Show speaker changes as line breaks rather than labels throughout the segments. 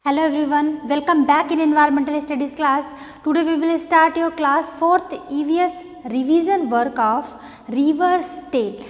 Hello everyone, welcome back in Environmental Studies class. Today we will start your class 4th EVS revision work of river tale.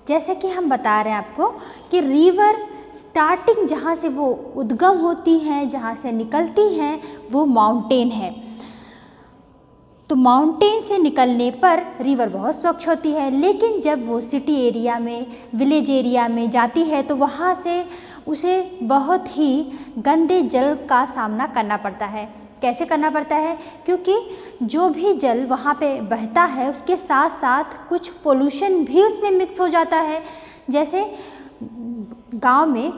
जैसे कि हम बता रहे हैं आपको कि रिवर स्टार्टिंग जहाँ से वो उद्गम होती हैं, जहाँ से निकलती हैं, वो माउंटेन है। तो माउंटेन से निकलने पर रिवर बहुत स्वच्छ होती है, लेकिन जब वो सिटी एरिया में, विलेज एरिया में जाती है तो वहाँ से उसे बहुत ही गंदे जल का सामना करना पड़ता है। कैसे करना पड़ता है? क्योंकि जो भी जल वहाँ पे बहता है उसके साथ साथ कुछ पोल्यूशन भी उसमें मिक्स हो जाता है। जैसे गांव में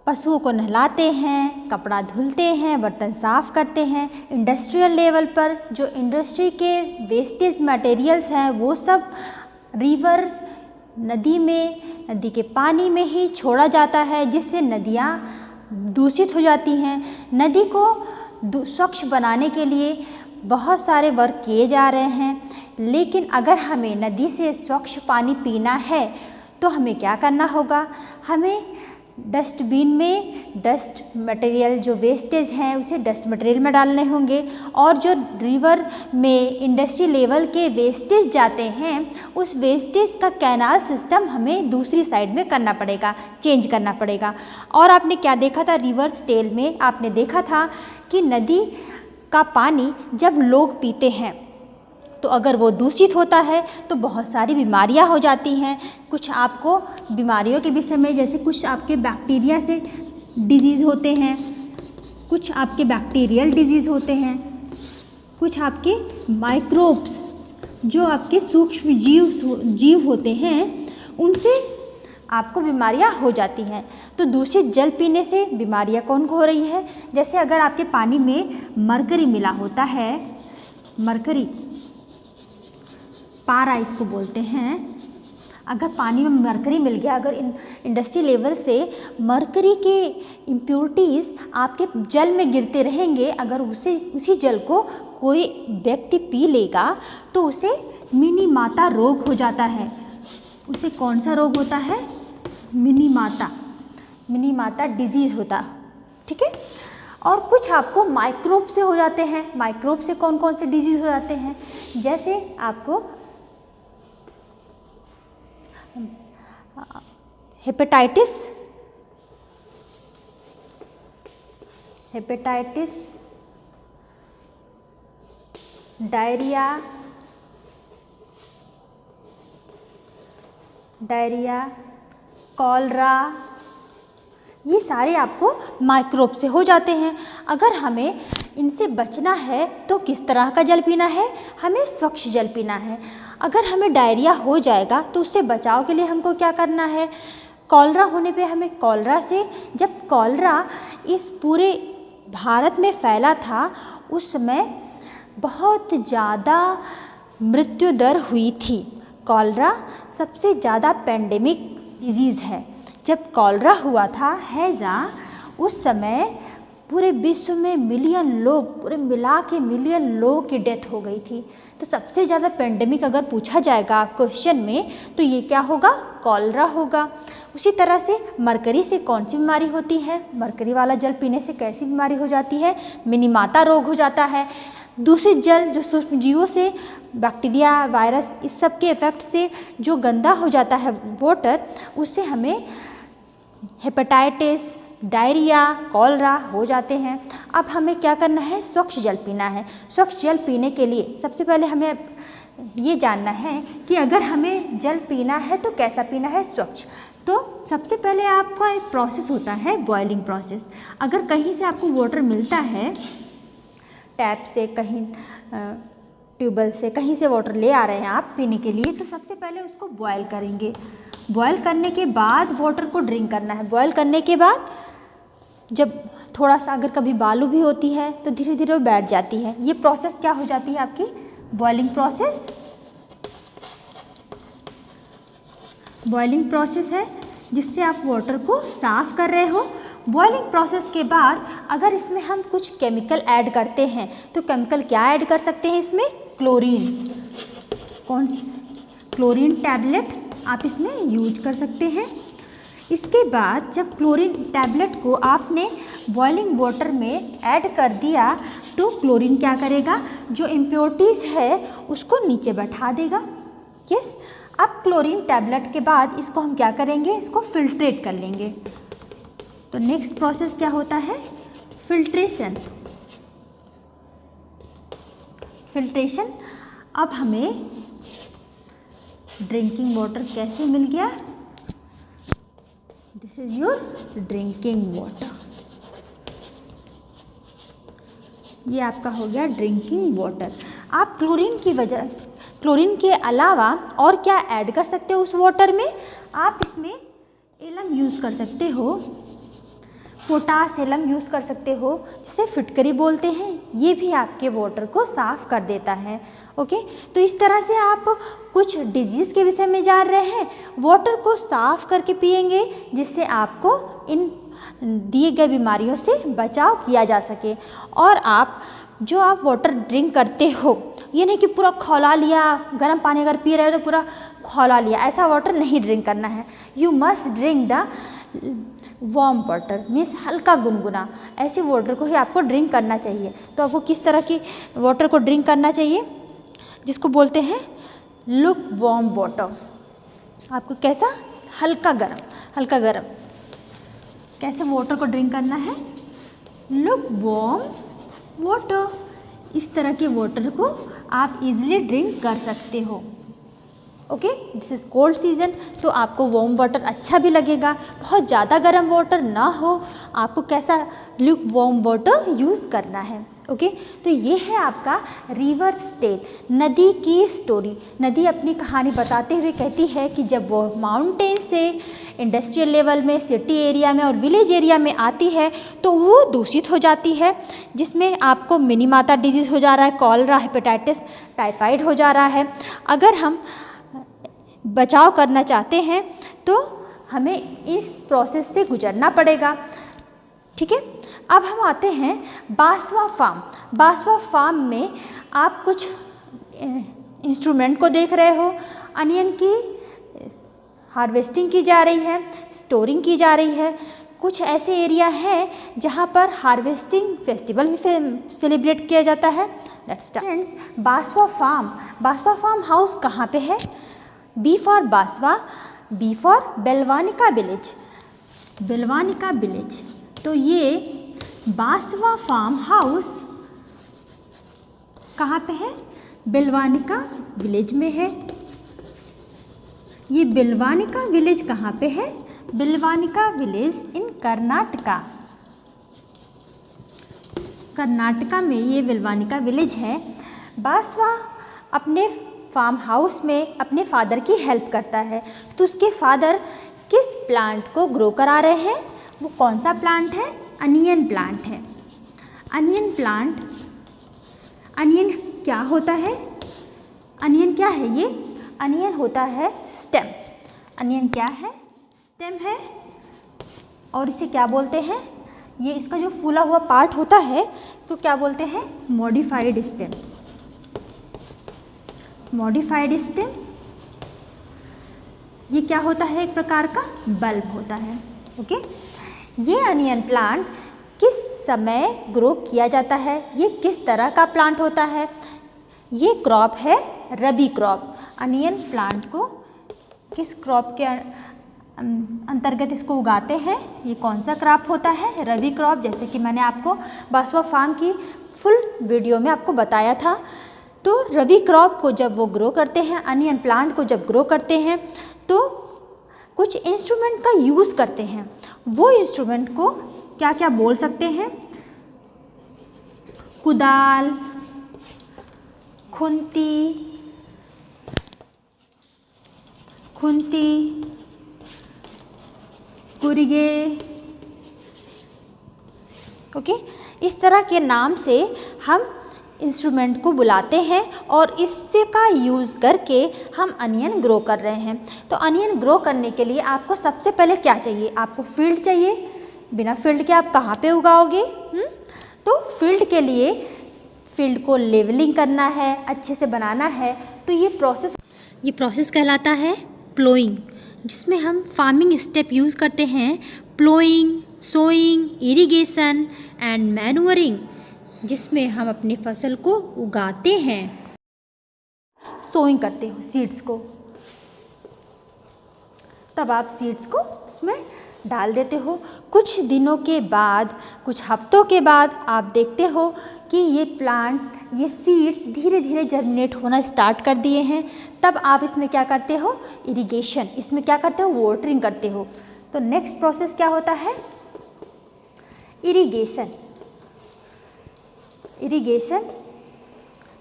पशुओं को नहलाते हैं, कपड़ा धुलते हैं, बर्तन साफ़ करते हैं। इंडस्ट्रियल लेवल पर जो इंडस्ट्री के वेस्टेज मटेरियल्स हैं वो सब रिवर, नदी में, नदी के पानी में ही छोड़ा जाता है, जिससे नदियाँ दूषित हो जाती हैं। नदी को स्वच्छ बनाने के लिए बहुत सारे वर्क किए जा रहे हैं, लेकिन अगर हमें नदी से स्वच्छ पानी पीना है तो हमें क्या करना होगा? हमें डस्टबिन में डस्ट मटेरियल जो वेस्टेज हैं उसे डस्ट मटेरियल में डालने होंगे, और जो रिवर में इंडस्ट्री लेवल के वेस्टेज जाते हैं उस वेस्टेज का कैनाल सिस्टम हमें दूसरी साइड में करना पड़ेगा, चेंज करना पड़ेगा। और आपने क्या देखा था रिवर्स टेल में? आपने देखा था कि नदी का पानी जब लोग पीते हैं तो अगर वो दूषित होता है तो बहुत सारी बीमारियां हो जाती हैं। कुछ आपको बीमारियों के विषय में, जैसे कुछ आपके बैक्टीरिया से डिजीज़ होते हैं, कुछ आपके बैक्टीरियल डिजीज़ होते हैं, कुछ आपके माइक्रोब्स जो आपके सूक्ष्म जीव होते हैं उनसे आपको बीमारियां हो जाती हैं। तो दूषित जल पीने से बीमारियां कौन को हो रही है? जैसे अगर आपके पानी में मरकरी मिला होता है, मरकरी पारा इसको बोलते हैं, अगर पानी में मरकरी मिल गया, अगर इंडस्ट्री लेवल से मरकरी के इम्प्योरिटीज़ आपके जल में गिरते रहेंगे, अगर उसी जल को कोई व्यक्ति पी लेगा तो उसे मिनीमाता रोग हो जाता है। उसे कौन सा रोग होता है? मिनीमाता डिजीज़ होता, ठीक है। और कुछ आपको माइक्रोब से हो जाते हैं। माइक्रोब से कौन कौन से डिजीज़ हो जाते हैं? जैसे आपको हेपेटाइटिस, डायरिया, कॉलरा, ये सारे आपको माइक्रोब से हो जाते हैं। अगर हमें इनसे बचना है तो किस तरह का जल पीना है? हमें स्वच्छ जल पीना है। अगर हमें डायरिया हो जाएगा तो उससे बचाव के लिए हमको क्या करना है? कॉलरा होने पे हमें कॉलरा से, जब कॉलरा इस पूरे भारत में फैला था उस समय बहुत ज़्यादा मृत्यु दर हुई थी। कॉलरा सबसे ज़्यादा पेंडेमिक डिजीज़ है। जब कॉलरा हुआ था, हैज़ा, उस समय पूरे विश्व में मिलियन लोग, पूरे मिला के मिलियन लोगों की डेथ हो गई थी। तो सबसे ज़्यादा पेंडेमिक अगर पूछा जाएगा क्वेश्चन में तो ये क्या होगा? कॉलरा होगा। उसी तरह से मरकरी से कौन सी बीमारी होती है? मरकरी वाला जल पीने से कैसी बीमारी हो जाती है? मिनीमाता रोग हो जाता है। दूषित जल जो सूक्ष्म जीवों से, बैक्टीरिया, वायरस, इस सब के इफ़ेक्ट से जो गंदा हो जाता है वाटर, उससे हमें हेपेटाइटिस, डायरिया, कॉलरा हो जाते हैं। अब हमें क्या करना है? स्वच्छ जल पीना है। स्वच्छ जल पीने के लिए सबसे पहले हमें ये जानना है कि अगर हमें जल पीना है तो कैसा पीना है? स्वच्छ। तो सबसे पहले आपका एक प्रोसेस होता है, बॉइलिंग प्रोसेस। अगर कहीं से आपको वाटर मिलता है, टैप से, कहीं ट्यूबवेल से, कहीं से वाटर ले आ रहे हैं आप पीने के लिए, तो सबसे पहले उसको बॉयल करेंगे। बॉयल करने के बाद वाटर को ड्रिंक करना है। बॉयल करने के बाद जब थोड़ा सा अगर कभी बालू भी होती है तो धीरे धीरे वो बैठ जाती है। ये प्रोसेस क्या हो जाती है आपकी? Boiling process. बॉइलिंग प्रोसेस है जिससे आप वाटर को साफ़ कर रहे हो। बॉइलिंग प्रोसेस के बाद अगर इसमें हम कुछ केमिकल ऐड करते हैं तो केमिकल क्या ऐड कर सकते हैं इसमें? क्लोरीन। कौन सी? क्लोरीन टैबलेट आप इसमें यूज कर सकते हैं। इसके बाद जब क्लोरीन टैबलेट को आपने बॉइलिंग वाटर में ऐड कर दिया तो क्लोरीन क्या करेगा, जो इम्प्योरिटीज़ है उसको नीचे बैठा देगा। यस, अब क्लोरीन टैबलेट के बाद इसको हम क्या करेंगे, इसको फिल्ट्रेट कर लेंगे। तो नेक्स्ट प्रोसेस क्या होता है, फिल्ट्रेशन। फिल्ट्रेशन, अब हमें ड्रिंकिंग वाटर कैसे मिल गया, this is your drinking water. ये आपका हो गया ड्रिंकिंग वाटर। आप क्लोरीन के अलावा और क्या ऐड कर सकते हो उस वाटर में, आप इसमें एलम यूज़ कर सकते हो, पोटास एलम यूज़ कर सकते हो, जिसे फिटकरी बोलते हैं। ये भी आपके वाटर को साफ़ कर देता है। ओके, तो इस तरह से आप कुछ डिजीज़ के विषय में जान रहे हैं। वाटर को साफ़ करके पिएंगे जिससे आपको इन दिए गए बीमारियों से बचाव किया जा सके। और आप जो आप वाटर ड्रिंक करते हो, ये नहीं कि पूरा खौला लिया, गर्म पानी अगर पी रहे हो तो पूरा खौला लिया, ऐसा वाटर नहीं ड्रिंक करना है। You must drink the warm water, means हल्का गुनगुना, ऐसे वाटर को ही आपको ड्रिंक करना चाहिए। तो आपको किस तरह की वाटर को ड्रिंक करना चाहिए, जिसको बोलते हैं लुक वार्म वाटर। आपको कैसा, हल्का गर्म, हल्का गर्म कैसे वाटर को ड्रिंक करना है, लुक वार्म वाटर। इस तरह के वाटर को आप इजीली ड्रिंक कर सकते हो। Okay, this is cold season, तो आपको वार्म वाटर अच्छा भी लगेगा। बहुत ज़्यादा गर्म वाटर ना हो, आपको कैसा ल्यूक वार्म वाटर यूज़ करना है। ओके, तो ये है आपका रिवर टेल, नदी की स्टोरी। नदी अपनी कहानी बताते हुए कहती है कि जब वो माउंटेन से इंडस्ट्रियल लेवल में, सिटी एरिया में और विलेज एरिया में आती है तो वो दूषित हो जाती है, जिसमें आपको मिनीमाता डिजीज़ हो जा रहा है, कॉलरा, हेपेटाइटिस, टाइफाइड हो जा रहा है। अगर हम बचाव करना चाहते हैं तो हमें इस प्रोसेस से गुजरना पड़ेगा। ठीक है, अब हम आते हैं बासवा फार्म। बासवा फार्म में आप कुछ इंस्ट्रूमेंट को देख रहे हो। अनियन की हार्वेस्टिंग की जा रही है, स्टोरिंग की जा रही है। कुछ ऐसे एरिया हैं जहाँ पर हार्वेस्टिंग फेस्टिवल भी सेलिब्रेट किया जाता है। Let's start. Friends, Baswa farm house कहाँ पे है? B for Baswa, B for Belwanika village, Belwanika village. तो ये बासवा फार्म हाउस कहाँ पे है? बेलवानिका विलेज में है। ये बेलवानिका विलेज कहाँ पे है? बेलवानिका विलेज इन कर्नाटका, कर्नाटका में ये बेलवानिका विलेज है। बासवा अपने फार्म हाउस में अपने फादर की हेल्प करता है। तो उसके फादर किस प्लांट को ग्रो करा रहे हैं? वो कौन सा प्लांट है? अनियन प्लांट है। अनियन प्लांट, अनियन क्या होता है? अनियन क्या है ये? अनियन होता है स्टेम। अनियन क्या है? स्टेम है। और इसे क्या बोलते हैं? ये इसका जो फूला हुआ पार्ट होता है तो क्या बोलते हैं? Modified stem. मॉडिफाइड स्टेम, ये क्या होता है? एक प्रकार का बल्ब होता है। ओके, ये अनियन प्लांट किस समय ग्रो किया जाता है? ये किस तरह का प्लांट होता है? ये क्रॉप है रबी क्रॉप। अनियन प्लांट को किस क्रॉप के अंतर्गत इसको उगाते हैं? ये कौन सा क्रॉप होता है? रबी क्रॉप। जैसे कि मैंने आपको बासवा फार्म की फुल वीडियो में आपको बताया था। तो रबी क्रॉप को जब वो ग्रो करते हैं, अनियन प्लांट को जब ग्रो करते हैं तो कुछ इंस्ट्रूमेंट का यूज़ करते हैं। वो इंस्ट्रूमेंट को क्या क्या बोल सकते हैं? कुदाल, खुंती, कुरिगे। ओके, इस तरह के नाम से हम इंस्ट्रूमेंट को बुलाते हैं और इससे का यूज़ करके हम अनियन ग्रो कर रहे हैं। तो अनियन ग्रो करने के लिए आपको सबसे पहले क्या चाहिए? आपको फील्ड चाहिए। बिना फील्ड के आप कहाँ पे उगाओगे? तो फील्ड के लिए फील्ड को लेवलिंग करना है, अच्छे से बनाना है। तो ये प्रोसेस कहलाता है प्लोइंग। जिसमें हम फार्मिंग स्टेप यूज़ करते हैं ploughing, sowing, irrigation and manuring, जिसमें हम अपनी फसल को उगाते हैं। सोइंग करते हो सीड्स को, तब आप सीड्स को उसमें डाल देते हो। कुछ दिनों के बाद, कुछ हफ्तों के बाद आप देखते हो कि ये प्लांट, ये सीड्स धीरे धीरे जर्मिनेट होना स्टार्ट कर दिए हैं। तब आप इसमें क्या करते हो, इरिगेशन, इसमें क्या करते हो, वाटरिंग करते हो। तो नेक्स्ट प्रोसेस क्या होता है, इरिगेशन। इरिगेशन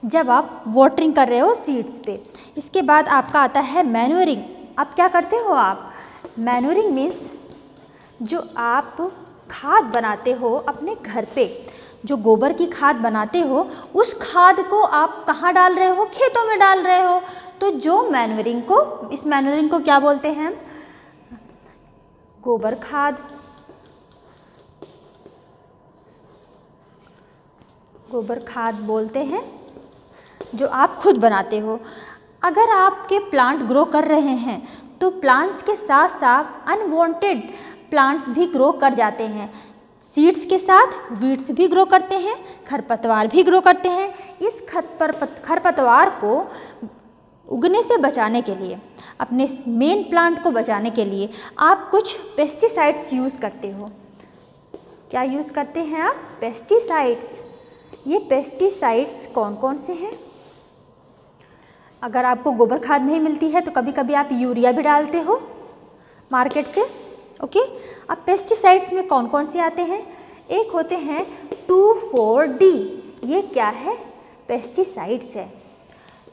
जब आप वाटरिंग कर रहे हो सीड्स पे। इसके बाद आपका आता है मैन्योरिंग। अब क्या करते हो आप, मैन्योरिंग मीन्स जो आप खाद बनाते हो अपने घर पे, जो गोबर की खाद बनाते हो, उस खाद को आप कहाँ डाल रहे हो, खेतों में डाल रहे हो। तो जो मैन्योरिंग को, इस मैन्योरिंग को क्या बोलते हैं, गोबर खाद। गोबर खाद बोलते हैं जो आप खुद बनाते हो। अगर आपके प्लांट ग्रो कर रहे हैं तो प्लांट्स के साथ साथ अनवांटेड प्लांट्स भी ग्रो कर जाते हैं। सीड्स के साथ वीड्स भी ग्रो करते हैं, खरपतवार भी ग्रो करते हैं। इस खरपतवार को उगने से बचाने के लिए, अपने मेन प्लांट को बचाने के लिए आप कुछ पेस्टिसाइड्स यूज़ करते हो। क्या यूज़ करते हैं आप, पेस्टिसाइड्स। ये पेस्टिसाइड्स कौन कौन से हैं, अगर आपको गोबर खाद नहीं मिलती है तो कभी कभी आप यूरिया भी डालते हो मार्केट से, ओके। अब पेस्टिसाइड्स में कौन कौन से आते हैं, एक होते हैं 2,4-D, ये क्या है, पेस्टिसाइड्स है।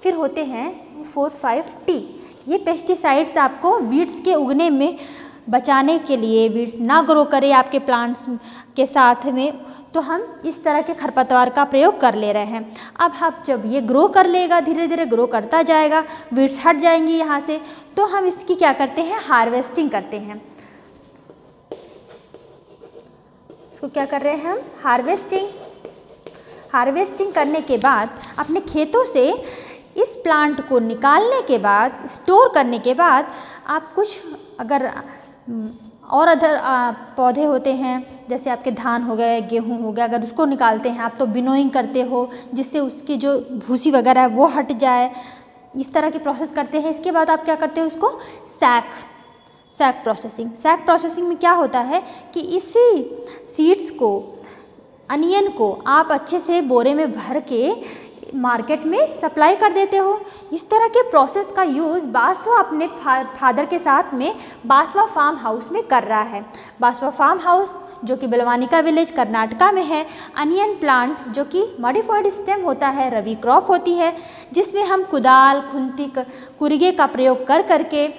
फिर होते हैं 4,5-T, ये पेस्टिसाइड्स आपको वीड्स के उगने में बचाने के लिए, वीड्स ना ग्रो करे आपके प्लांट्स के साथ में, तो हम इस तरह के खरपतवार का प्रयोग कर ले रहे हैं। अब हम जब ये ग्रो कर लेगा, धीरे धीरे ग्रो करता जाएगा, वीड्स हट जाएंगी यहाँ से, तो हम इसकी क्या करते हैं, हार्वेस्टिंग करते हैं। इसको क्या कर रहे हैं हम, हार्वेस्टिंग। हार्वेस्टिंग करने के बाद अपने खेतों से इस प्लांट को निकालने के बाद, स्टोर करने के बाद, आप कुछ अगर और अदर पौधे होते हैं, जैसे आपके धान हो गए, गेहूँ हो गया, अगर उसको निकालते हैं आप तो विनोइंग करते हो, जिससे उसकी जो भूसी वगैरह है वो हट जाए। इस तरह की प्रोसेस करते हैं। इसके बाद आप क्या करते हो, उसको सैक प्रोसेसिंग। सैक प्रोसेसिंग में क्या होता है कि इसी सीड्स को, अनियन को आप अच्छे से बोरे में भर के मार्केट में सप्लाई कर देते हो। इस तरह के प्रोसेस का यूज़ बासवा अपने फादर के साथ में बासवा फार्म हाउस में कर रहा है। बासवा फार्म हाउस जो कि बेलवानिका विलेज कर्नाटका में है। अनियन प्लांट जो कि मॉडिफाइड स्टेम होता है, रबी क्रॉप होती है, जिसमें हम कुदाल, खुंती, कुरिगे का प्रयोग कर करके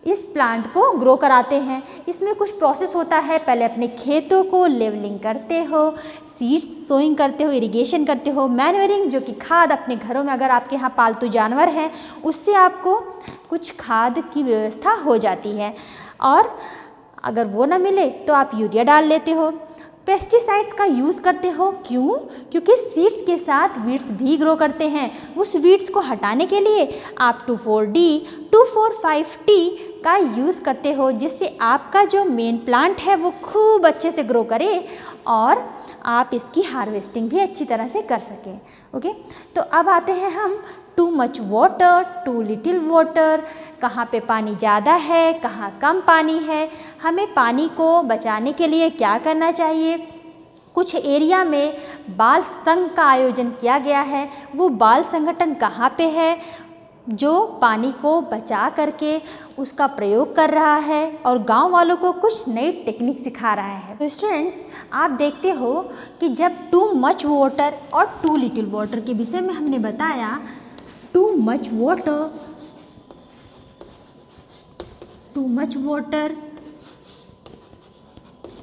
इस प्लांट को ग्रो कराते हैं। इसमें कुछ प्रोसेस होता है, पहले अपने खेतों को लेवलिंग करते हो, सीड्स सोइंग करते हो, इरिगेशन करते हो, मैन्योरिंग जो कि खाद अपने घरों में, अगर आपके यहाँ पालतू जानवर हैं उससे आपको कुछ खाद की व्यवस्था हो जाती है, और अगर वो ना मिले तो आप यूरिया डाल लेते हो। पेस्टिसाइड्स का यूज़ करते हो, क्यों? क्योंकि सीड्स के साथ वीड्स भी ग्रो करते हैं। उस वीड्स को हटाने के लिए आप 2,4-D, 2,4-5-T का यूज़ करते हो, जिससे आपका जो मेन प्लांट है वो खूब अच्छे से ग्रो करे और आप इसकी हार्वेस्टिंग भी अच्छी तरह से कर सकें। ओके, तो अब आते हैं हम too much water, too little water, कहाँ पे पानी ज़्यादा है, कहाँ कम पानी है, हमें पानी को बचाने के लिए क्या करना चाहिए। कुछ एरिया में बाल संघ का आयोजन किया गया है। वो बाल संगठन कहाँ पे है जो पानी को बचा करके उसका प्रयोग कर रहा है और गांव वालों को कुछ नई टेक्निक सिखा रहा है। तो स्टूडेंट्स, आप देखते हो कि जब टू मच वाटर और टू लिटिल वाटर के विषय में हमने बताया, too much water,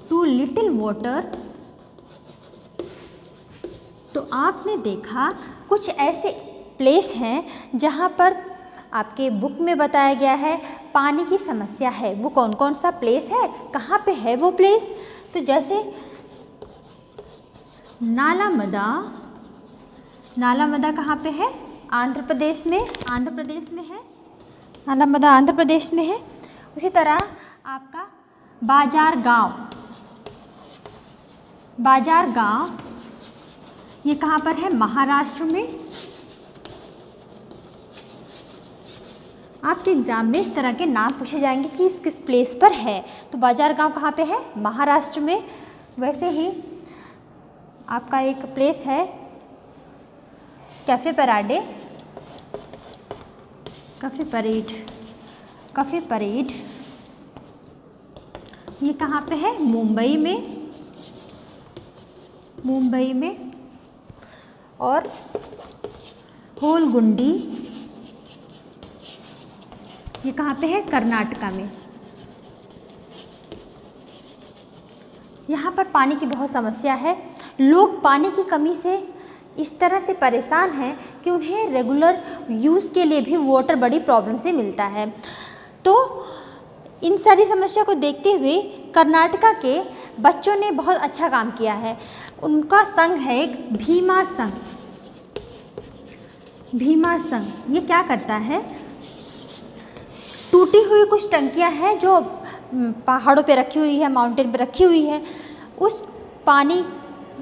too little water, तो आपने देखा कुछ ऐसे प्लेस हैं जहाँ पर आपके बुक में बताया गया है पानी की समस्या है। वो कौन कौन सा प्लेस है, कहाँ पे है वो प्लेस? तो जैसे नालामदा कहाँ पे है? आंध्र प्रदेश में है। नालामदा आंध्र प्रदेश में है। उसी तरह आपका बाजार गांव, बाजार गांव ये कहाँ पर है? महाराष्ट्र में। आपके एग्ज़ाम में इस तरह के नाम पूछे जाएंगे कि इस किस प्लेस पर है। तो बाजार गांव कहाँ पे है? महाराष्ट्र में। वैसे ही आपका एक प्लेस है कैफ़े पराडे, कैफ़े परेड ये कहाँ पे है? मुंबई में। और होलगुंडी ये कहाँ पे है? कर्नाटका में। यहाँ पर पानी की बहुत समस्या है। लोग पानी की कमी से इस तरह से परेशान हैं कि उन्हें रेगुलर यूज़ के लिए भी वाटर बड़ी प्रॉब्लम से मिलता है। तो इन सारी समस्या को देखते हुए कर्नाटका के बच्चों ने बहुत अच्छा काम किया है। उनका संघ है एक भीमा संघ। ये क्या करता है? टूटी हुई कुछ टंकियां हैं जो पहाड़ों पे रखी हुई है, माउंटेन पे रखी हुई है। उस पानी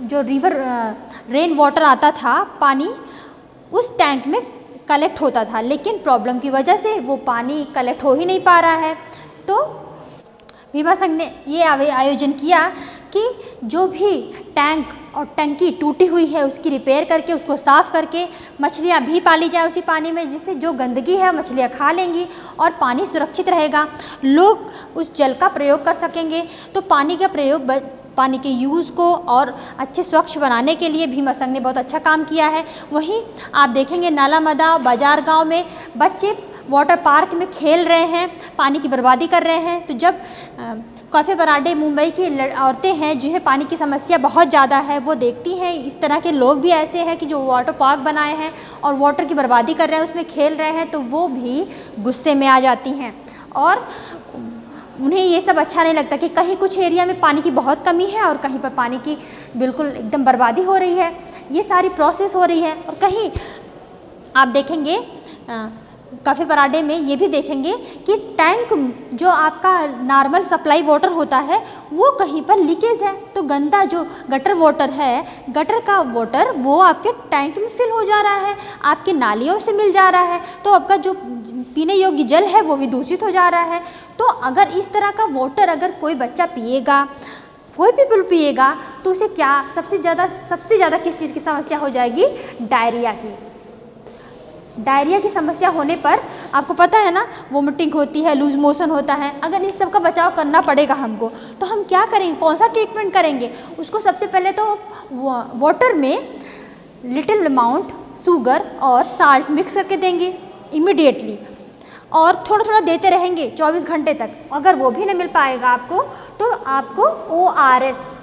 जो रेन वाटर आता था, पानी उस टैंक में कलेक्ट होता था, लेकिन प्रॉब्लम की वजह से वो पानी कलेक्ट हो ही नहीं पा रहा है। तो भीमा संघ ने ये आयोजन किया कि जो भी टैंक और टंकी टूटी हुई है उसकी रिपेयर करके, उसको साफ़ करके मछलियाँ भी पाली जाए उसी पानी में, जिससे जो गंदगी है मछलियाँ खा लेंगी और पानी सुरक्षित रहेगा, लोग उस जल का प्रयोग कर सकेंगे। तो पानी का प्रयोग, पानी के यूज़ को और अच्छे स्वच्छ बनाने के लिए भीमा संघ ने बहुत अच्छा काम किया है। वहीं आप देखेंगे नालामदा बाजार गाँव में बच्चे वाटर पार्क में खेल रहे हैं, पानी की बर्बादी कर रहे हैं। तो जब कैफ़े पराडे मुंबई की औरतें हैं जिन्हें पानी की समस्या बहुत ज़्यादा है, वो देखती हैं इस तरह के लोग भी ऐसे हैं कि जो वाटर पार्क बनाए हैं और वाटर की बर्बादी कर रहे हैं, उसमें खेल रहे हैं, तो वो भी गुस्से में आ जाती हैं और उन्हें ये सब अच्छा नहीं लगता कि कहीं कुछ एरिया में पानी की बहुत कमी है और कहीं पर पानी की बिल्कुल एकदम बर्बादी हो रही है। ये सारी प्रोसेस हो रही है। और कहीं आप देखेंगे कैफ़े पराडे में ये भी देखेंगे कि टैंक जो आपका नॉर्मल सप्लाई वाटर होता है वो कहीं पर लीकेज है। तो गंदा जो गटर वाटर है, गटर का वाटर वो आपके टैंक में फिल हो जा रहा है, आपके नालियों से मिल जा रहा है, तो आपका जो पीने योग्य जल है वो भी दूषित हो जा रहा है। तो अगर इस तरह का वाटर अगर कोई बच्चा पिएगा, कोई पीपल पिएगा, तो उसे क्या सबसे ज़्यादा किस चीज़ की समस्या हो जाएगी? डायरिया की समस्या होने पर आपको पता है ना, वोमिटिंग होती है, लूज मोशन होता है। अगर इस सब का बचाव करना पड़ेगा हमको, तो हम क्या करेंगे? कौन सा ट्रीटमेंट करेंगे? उसको सबसे पहले तो वाटर में लिटिल अमाउंट शुगर और साल्ट मिक्स करके देंगे इमीडिएटली, और थोड़ा थोड़ा देते रहेंगे 24 घंटे तक। अगर वो भी नहीं मिल पाएगा आपको, तो आपको ORS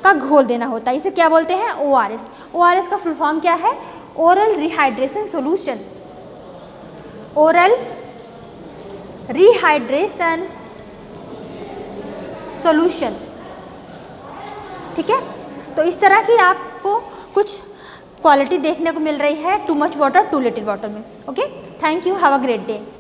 का घोल देना होता है। इसे क्या बोलते हैं? ORS। ORS का फुल फॉर्म क्या है? Oral rehydration solution. Oral rehydration solution, ठीक है। तो इस तरह की आपको कुछ क्वालिटी देखने को मिल रही है too much water too little water में। Okay, thank you, have a great day.